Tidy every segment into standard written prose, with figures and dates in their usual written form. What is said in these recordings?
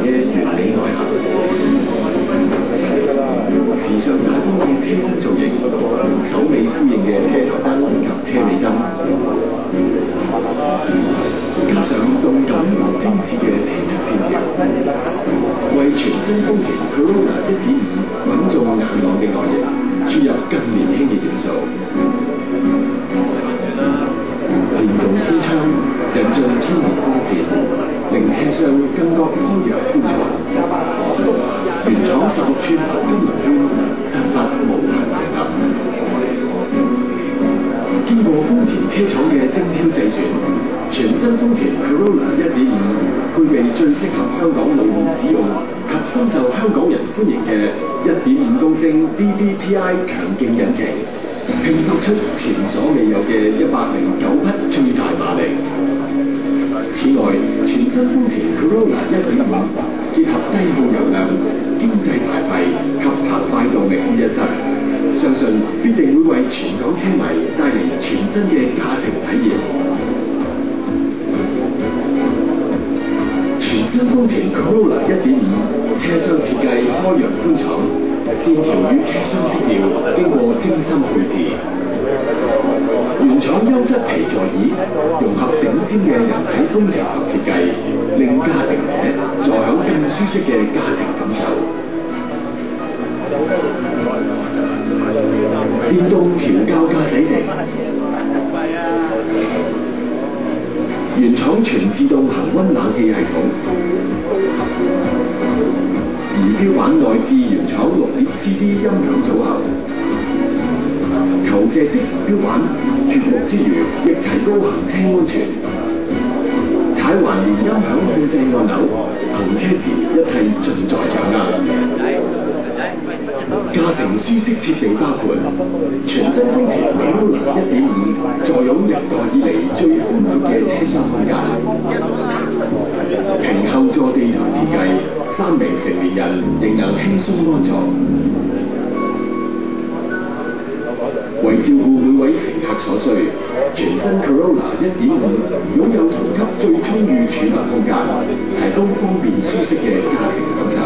嘅完美內涵。時尚大方嘅車身造型，首尾呼應嘅車頭燈及車尾燈，加上動感精緻嘅車側線條，為全新豐田 Corolla 1.5穩重硬朗嘅外形注入更年輕嘅元素。電動天窗引進天然光線，令車廂更覺開揚寬敞。原廠16寸合金輪圈散發無限質感。經過豐田車廠嘅精挑細選，全新豐田 Corolla 1.5配備最適合香港路面使用及深受香港人歡迎嘅1.5公升 DDTI 強勁引擎，拼發出前所未有嘅109匹最大馬力。此外，全新豐田 Corolla 1.5結合低耗油量、經濟排費及澎湃動力於一身，相信必定會為全港車迷帶嚟全新嘅駕乘體驗。全新豐田 Corolla 1.5車廂設計開揚寬敞，線條與車廂色調經過精心配置。原廠優質皮座椅融合頂尖嘅人體工程及設計，令家庭者坐享更舒適嘅家庭感受。電動調校駕駛席，原廠全自動恆溫冷氣系統，儀錶板內置原廠6碟 CD 音響組合。球射式儀錶板，絕目之餘亦提高行車安全。踩環連音響控制按鈕，同車時一切盡在掌握。駕乘舒適設備包括全新豐田 Corolla 1.5坐擁歷代以來最寬闊嘅車廂空間，平後座地台設計，3名成年人仍能輕鬆安坐。為照顧每位乘客所需，全新 Corolla 1.5擁有同級最充裕儲物空間，提供方便舒適嘅家庭感受。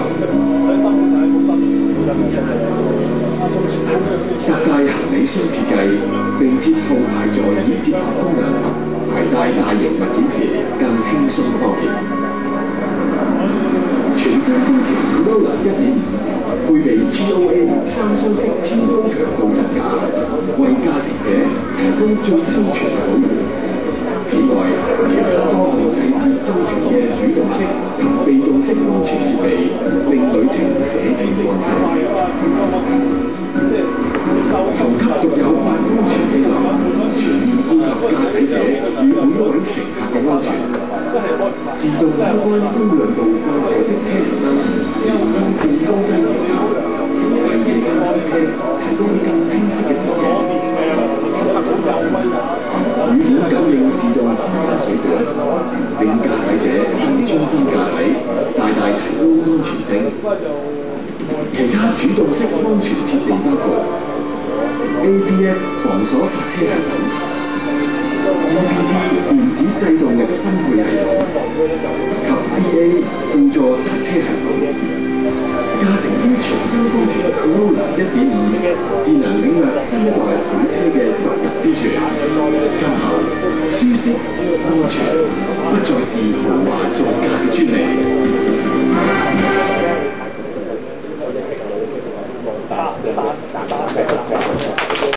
窄帶行李箱設計，並設後排座椅接合功能，攜帶大型物件時更輕鬆方便。全新豐田 Corolla 1.5配備 GOA 3箱式天高強度支架，為駕駛者提供最周全嘅保護。此外，其他多項細緻周全嘅主動式及被動式安全設備，令旅程寫意安心。同級獨有8安全氣囊，全面顧及駕駛者與每一位乘客嘅安全。自動開關高亮度光學的車頭燈，調光變光燈技巧，為夜間開車提供更清晰嘅視野。雨點感應自動開關水管，令駕駛者能專心駕駛，大大提高安全性。其他主動式安全設備包括 ABS 防鎖剎車系統、EPD 電子制動力分配系統及 BA 輔助剎車系統。駕乘於全新豐田 Corolla 1.5，自能領略新一代本車嘅獨特之處，今後舒適安全。